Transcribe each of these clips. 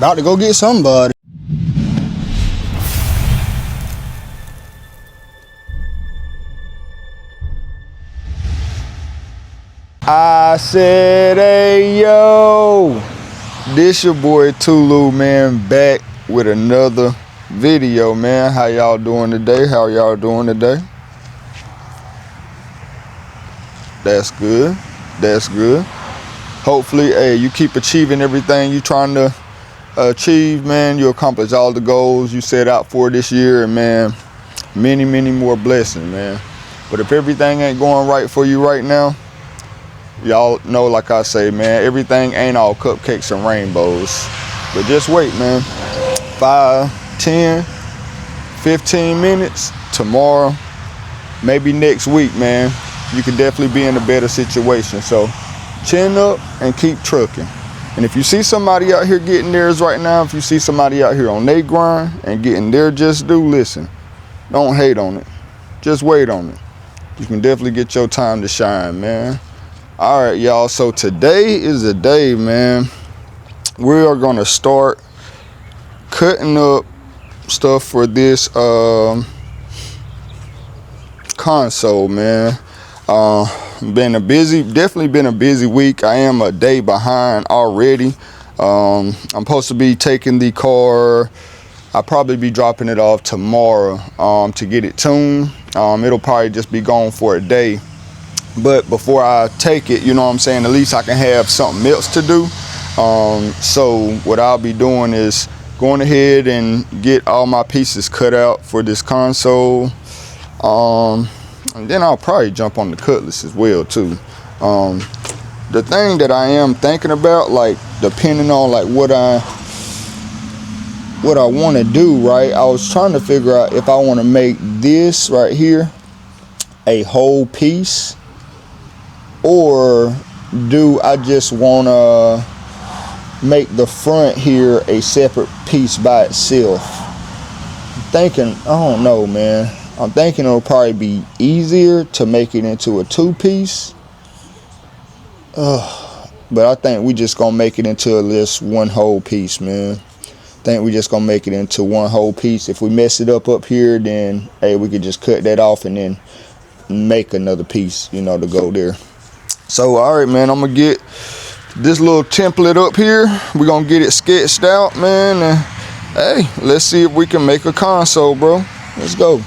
About to go get somebody. I said, hey, yo. This your boy Tulu, man, back with another video, man. How y'all doing today? How y'all doing today? That's good. That's good. Hopefully, hey, you keep achieving everything you're trying to achieve, man. You accomplish all the goals you set out for this year, and man, many more blessings, man. But if everything ain't going right for you right now, y'all know, like I say, man, everything ain't all cupcakes and rainbows. But just wait, man. 5, 10, 15 minutes tomorrow, maybe next week, man, you could definitely be in a better situation. So chin up and keep trucking. And if you see somebody out here getting theirs right now, if you see somebody out here on their grind and getting their just due, listen, don't hate on it. Just wait on it. You can definitely get your time to shine, man. All right, y'all. So today is the day, man. We are going to start cutting up stuff for this console, man. Definitely been a busy week. I am a day behind already. I'm supposed to be taking the car. I'll probably be dropping it off tomorrow to get it tuned. It'll probably just be gone for a day. But before I take it, you know what I'm saying, at least I can have something else to do. So what I'll be doing is going ahead and get all my pieces cut out for this console. And then I'll probably jump on the Cutlass as well too. The thing that I am thinking about, like depending on like what I want to do, right? I was trying to figure out if I want to make this right here a whole piece, or do I just want to make the front here a separate piece by itself? I'm thinking, I don't know, man. I'm thinking it'll probably be easier to make it into a two-piece. But I think we just gonna make it into at least one whole piece, man. I think we just gonna make it into one whole piece. If we mess it up here, then hey, we could just cut that off and then make another piece, you know, to go there. So all right, man, I'm gonna get this little template up here. We're gonna get it sketched out, man, and hey, let's see if we can make a console, bro. Let's go.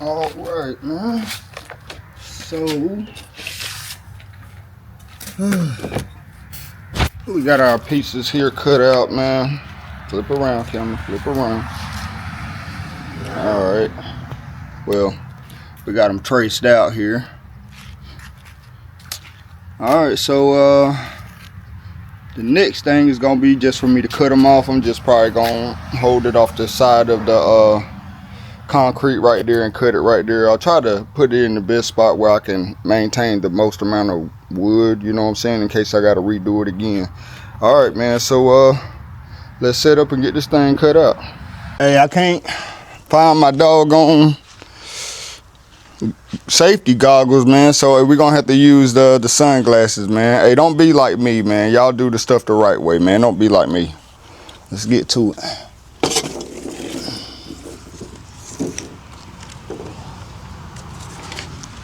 All right, man. So we got our pieces here cut out, man. Flip around, camera. Flip around. All right. Well, we got them traced out here. All right. So the next thing is gonna be just for me to cut them off. I'm just probably gonna hold it off the side of the concrete right there and cut it right there. I'll try to put it in the best spot where I can maintain the most amount of wood, you know what I'm saying, in case I gotta redo it again. All right, man, so let's set up and get this thing cut out. Hey, I can't find my doggone safety goggles, man, so we're gonna have to use the sunglasses, man. Hey, don't be like me, man. Y'all do the stuff the right way, man. Don't be like me. Let's get to it.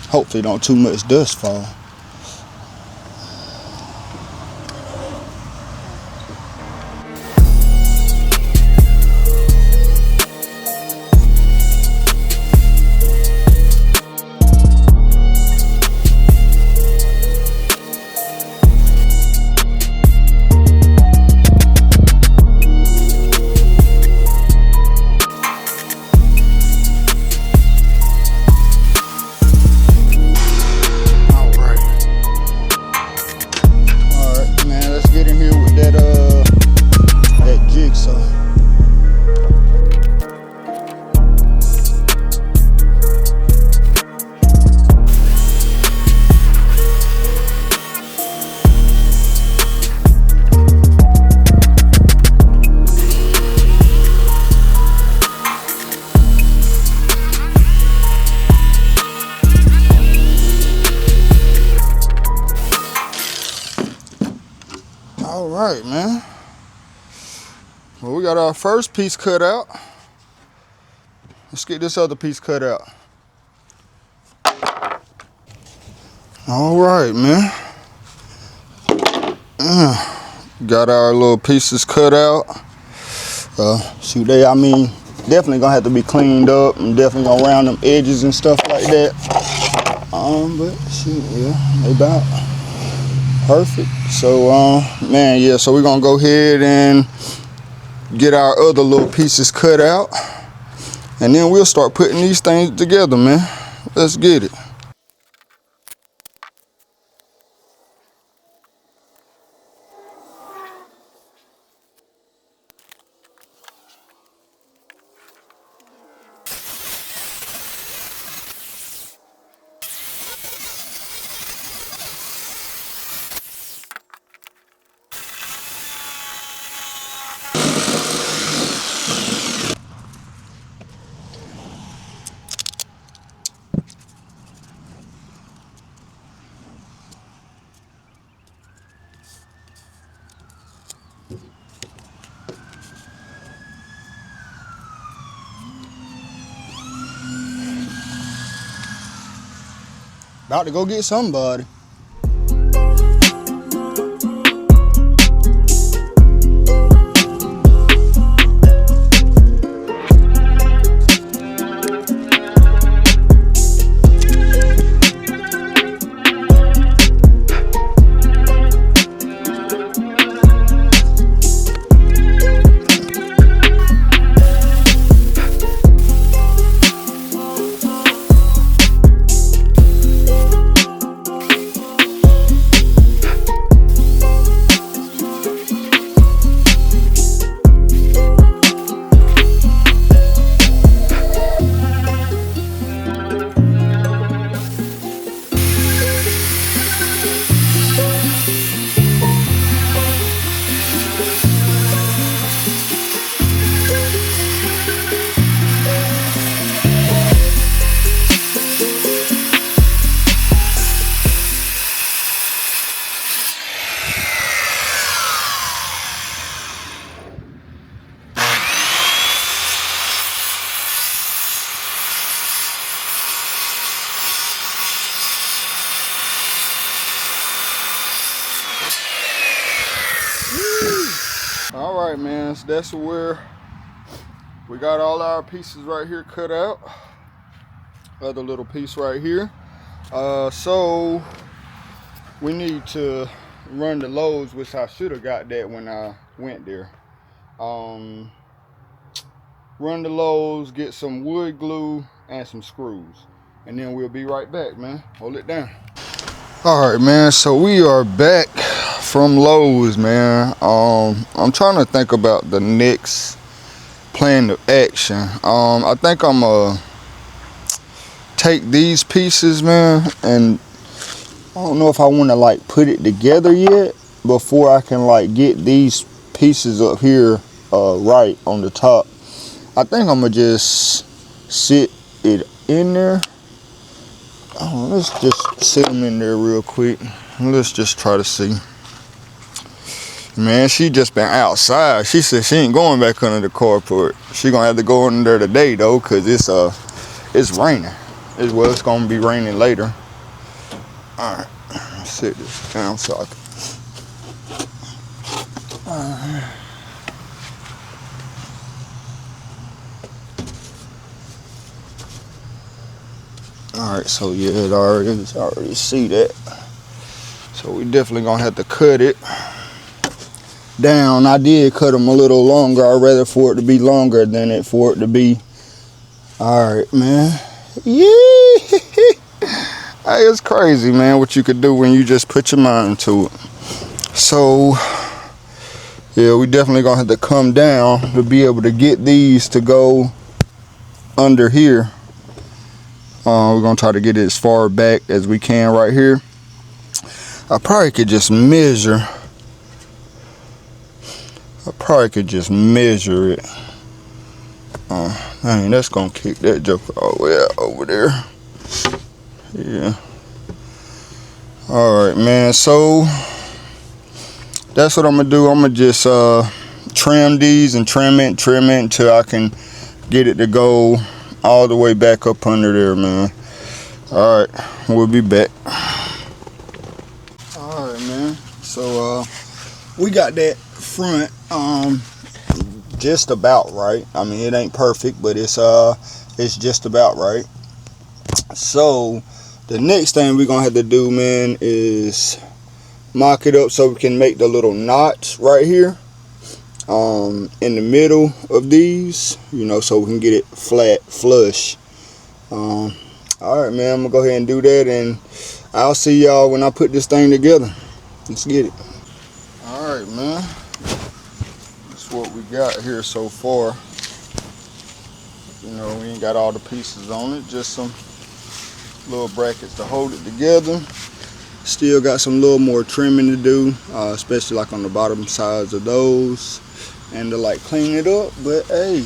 Hopefully don't too much dust fall. Well, we got our first piece cut out. Let's get this other piece cut out. All right, man. Got our little pieces cut out. Shoot, I mean, definitely gonna have to be cleaned up and definitely gonna round them edges and stuff like that. But shoot, yeah, they about perfect. So, man, yeah, so we're gonna go ahead and get our other little pieces cut out, and then we'll start putting these things together, man. Let's get it. About to go get somebody. All right, man, so that's where we got all our pieces right here cut out. Other little piece right here. So we need to run the loads, which I should have got that when I went there. Run the loads, get some wood glue and some screws, and then we'll be right back, man. Hold it down. All right, man, so we are back from Lowe's, man. I'm trying to think about the next plan of action. I think I'm gonna take these pieces, man, and I don't know if I want to like put it together yet before I can like get these pieces up here right on the top. I think I'm gonna just sit it in there. Oh, let's just sit them in there real quick. Let's just try to see. Man, she just been outside. She said she ain't going back under the carport. She gonna have to go under there today though, cause it's raining. It's gonna be raining later. All right, let's sit this down so I can. All right, so yeah, I already see that. So we definitely gonna have to cut it down. I did cut them a little longer. I'd rather for it to be longer than for it to be. All right, man. Yeah. Hey, it's crazy, man, what you could do when you just put your mind to it. So, yeah, we definitely gonna have to come down to be able to get these to go under here. We're gonna try to get it as far back as we can right here. I probably could just measure. It. Dang, that's gonna kick that joker all the way out over there. Yeah. All right, man. So that's what I'm gonna do. I'm gonna just trim these and trim it until I can get it to go all the way back up under there, man. All right, we'll be back. All right, man. So we got that front just about right. I mean, it ain't perfect, but it's just about right. So the next thing we're gonna have to do, man, is mock it up so we can make the little knots right here in the middle of these, you know, so we can get it flat, flush. All right, man, I'm gonna go ahead and do that, and I'll see y'all when I put this thing together. Let's get it. All right, man, that's what we got here so far. You know, we ain't got all the pieces on it, just some little brackets to hold it together. Still got some little more trimming to do, especially like on the bottom sides of those, and to like clean it up. But hey,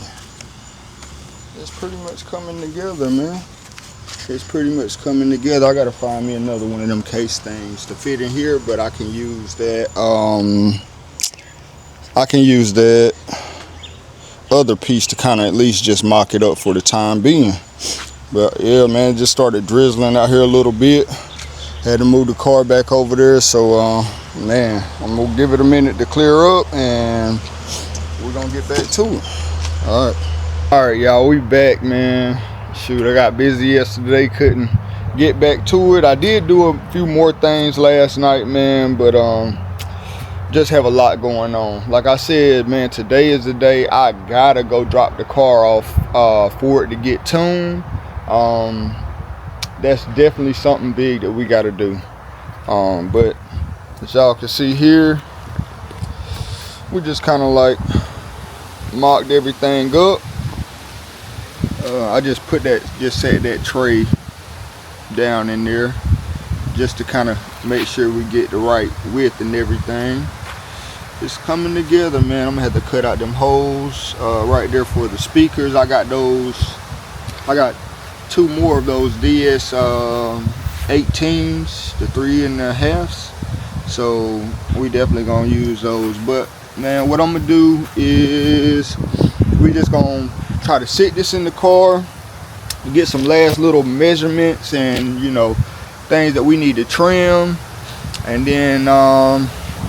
it's pretty much coming together, man. It's pretty much coming together. I gotta find me another one of them case things to fit in here, but I can use that. I can use that other piece to kind of at least just mock it up for the time being. But yeah, man, just started drizzling out here a little bit. Had to move the car back over there, so man, I'm gonna give it a minute to clear up, and we're gonna get back to it. All right, y'all, we back, man. Shoot, I got busy yesterday, couldn't get back to it. I did do a few more things last night, man, but just have a lot going on. Like I said, man, today is the day I gotta go drop the car off for it to get tuned. That's definitely something big that we got to do. But as y'all can see here, we just kind of like mocked everything up. I just set that tray down in there just to kind of make sure we get the right width and everything. It's coming together, man. I'm gonna have to cut out them holes right there for the speakers. I got two more of those DS 18s, the 3.5s, so we definitely gonna use those. But man, what I'm gonna do is we just gonna try to sit this in the car and get some last little measurements and, you know, things that we need to trim, and then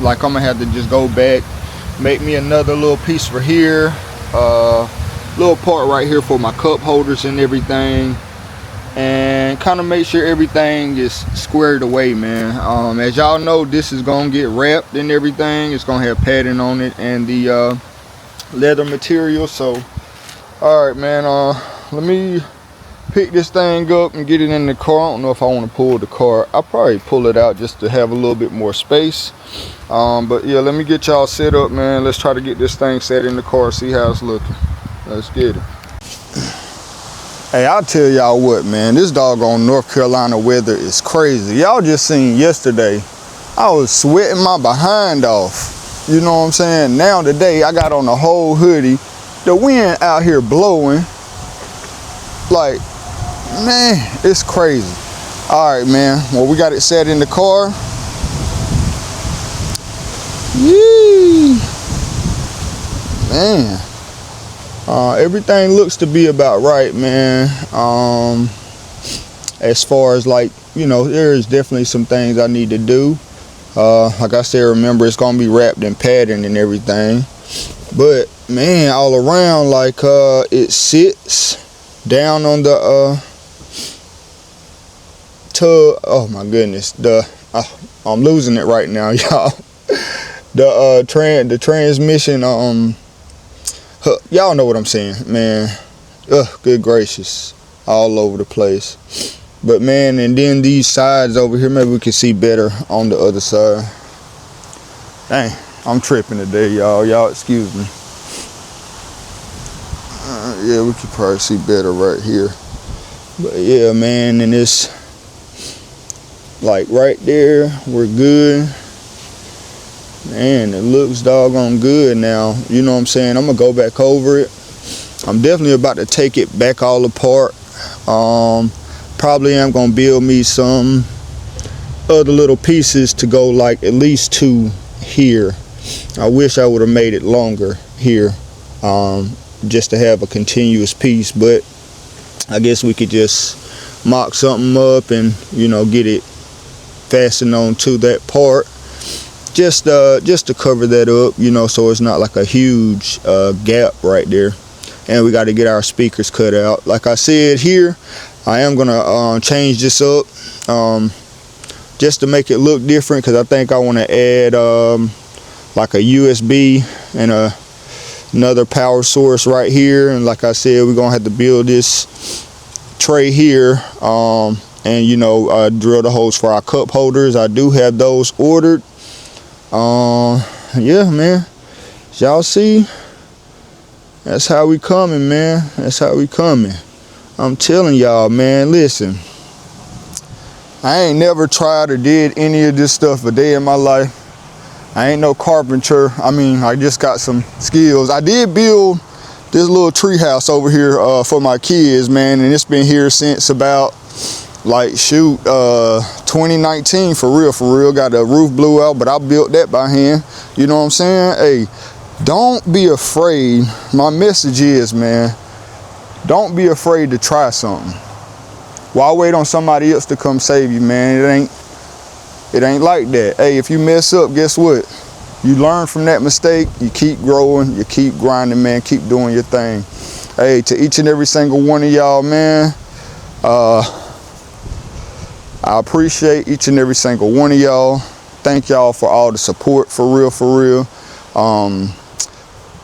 like I'm gonna have to just go back, make me another little piece for here, little part right here for my cup holders and everything, and kind of make sure everything is squared away, man. As y'all know, this is gonna get wrapped and everything. It's gonna have padding on it and the leather material. So all right, man, let me pick this thing up and get it in the car. I don't know if I want to pull the car. I'll probably pull it out just to have a little bit more space. But yeah, let me get y'all set up, man. Let's try to get this thing set in the car, see how it's looking. Let's get it. Hey, I'll tell y'all what, man, this doggone North Carolina weather is crazy. Y'all just seen yesterday, I was sweating my behind off. You know what I'm saying? Now today, I got on a whole hoodie. The wind out here blowing. Like, man, it's crazy. All right, man, well, we got it set in the car. Yee. Man. Everything looks to be about right, man. As far as, like, you know, there's definitely some things I need to do. Like I said, remember, it's gonna be wrapped in pattern and everything. But man, all around, like, it sits down on the tub. Oh my goodness, I'm losing it right now, y'all. The transmission, y'all know what I'm saying, man. Good gracious, all over the place. But man, and then these sides over here, maybe we can see better on the other side. Dang, I'm tripping today, y'all. Y'all excuse me. Yeah, we could probably see better right here. But yeah, man, and it's like right there, we're good. Man, it looks doggone good now. You know what I'm saying? I'm gonna go back over it. I'm definitely about to take it back all apart. Probably am gonna build me some other little pieces to go, like at least 2 here. I wish I would have made it longer here, just to have a continuous piece. But I guess we could just mock something up and, you know, get it fastened on to that part, just to cover that up, you know, so it's not like a huge gap right there. And we got to get our speakers cut out. Like I said, here I am gonna change this up just to make it look different, because I think I want to add like a USB and another power source right here. And like I said, we're gonna have to build this tray here, and you know, drill the holes for our cup holders. I do have those ordered. Yeah, man, y'all see, that's how we coming, man. That's how we coming. I'm telling y'all, man, listen, I ain't never tried or did any of this stuff a day in my life. I ain't no carpenter. I mean, I just got some skills. I did build this little tree house over here for my kids, man, and it's been here since about, like, shoot, 2019, for real. Got the roof blew out, but I built that by hand. You know what I'm saying? Hey, don't be afraid. My message is, man, don't be afraid to try something. Why wait on somebody else to come save you, man? It ain't like that. Hey, if you mess up, guess what? You learn from that mistake. You keep growing. You keep grinding, man. Keep doing your thing. Hey, to each and every single one of y'all, man, I appreciate each and every single one of y'all. Thank y'all for all the support, for real.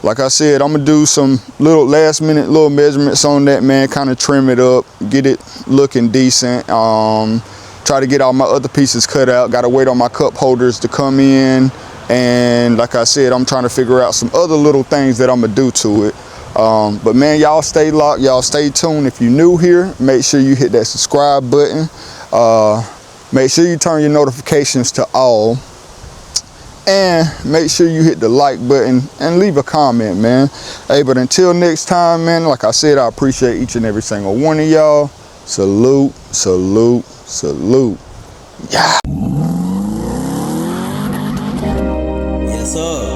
Like I said, I'm gonna do some little last minute little measurements on that, man, kind of trim it up, get it looking decent. Try to get all my other pieces cut out. Gotta wait on my cup holders to come in. And like I said, I'm trying to figure out some other little things that I'm gonna do to it. But man, y'all stay locked, y'all stay tuned. If you're new here, make sure you hit that subscribe button. Make sure you turn your notifications to all. And make sure you hit the like button and leave a comment, man. Hey, but until next time, man, like I said, I appreciate each and every single one of y'all. Salute. Yeah. Yes, sir.